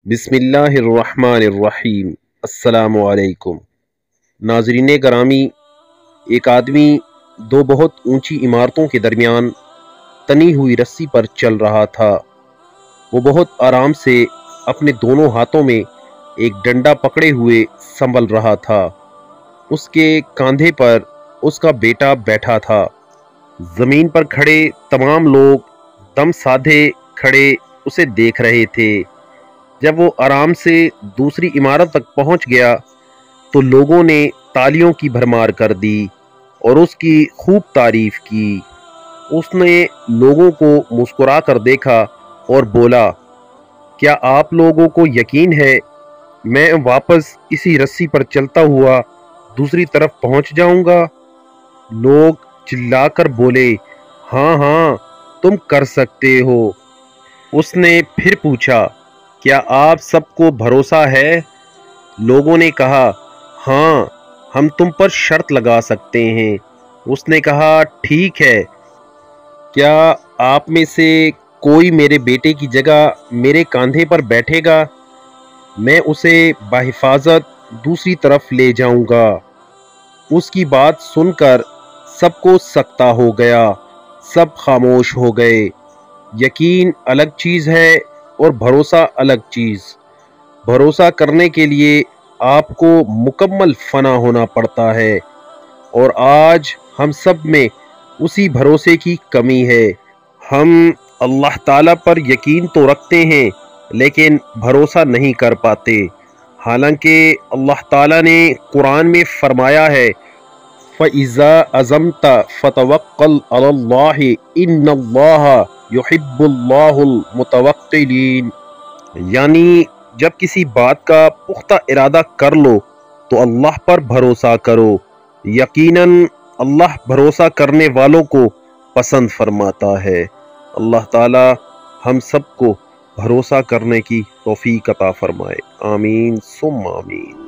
بسم اللہ الرحمن الرحیم۔ السلام علیکم ناظرین گرامی، ایک آدمی دو بہت اونچی عمارتوں کے درمیان تنی ہوئی رسی پر چل رہا تھا۔ وہ بہت آرام سے اپنے دونوں ہاتھوں میں ایک ڈنڈا پکڑے ہوئے سنبھل رہا تھا۔ اس کے کاندھے پر اس کا بیٹا بیٹھا تھا۔ زمین پر کھڑے تمام لوگ دم سادھے کھڑے اسے دیکھ رہے تھے۔ جب وہ آرام سے دوسری عمارت تک پہنچ گیا تو لوگوں نے تالیوں کی بھرمار کر دی اور اس کی خوب تعریف کی۔ اس نے لوگوں کو مسکرا کر دیکھا اور بولا، کیا آپ لوگوں کو یقین ہے میں واپس اسی رسی پر چلتا ہوا دوسری طرف پہنچ جاؤں گا؟ لوگ چلا کر بولے، ہاں ہاں تم کر سکتے ہو۔ اس نے پھر پوچھا، کیا آپ سب کو بھروسہ ہے؟ لوگوں نے کہا، ہاں ہم تم پر شرط لگا سکتے ہیں۔ اس نے کہا، ٹھیک ہے، کیا آپ میں سے کوئی میرے بیٹے کی جگہ میرے کاندھے پر بیٹھے گا؟ میں اسے بحفاظت دوسری طرف لے جاؤں گا۔ اس کی بات سن کر سب کو سکتہ ہو گیا، سب خاموش ہو گئے۔ یقین الگ چیز ہے اور بھروسہ الگ چیز۔ بھروسہ کرنے کے لیے آپ کو مکمل فنا ہونا پڑتا ہے، اور آج ہم سب میں اسی بھروسے کی کمی ہے۔ ہم اللہ تعالیٰ پر یقین تو رکھتے ہیں لیکن بھروسہ نہیں کر پاتے، حالانکہ اللہ تعالیٰ نے قرآن میں فرمایا ہے، فَإِذَا عَزَمْتَ فَتَوَكَّلْ عَلَى اللَّهِ إِنَّ اللَّهَ يُحِبُّ اللَّهُ الْمُتَوَكِّلِينَ، یعنی جب کسی بات کا پختہ ارادہ کر لو تو اللہ پر بھروسہ کرو، یقیناً اللہ بھروسہ کرنے والوں کو پسند فرماتا ہے۔ اللہ تعالی ہم سب کو بھروسہ کرنے کی توفیق عطا فرمائے، آمین ثم آمین۔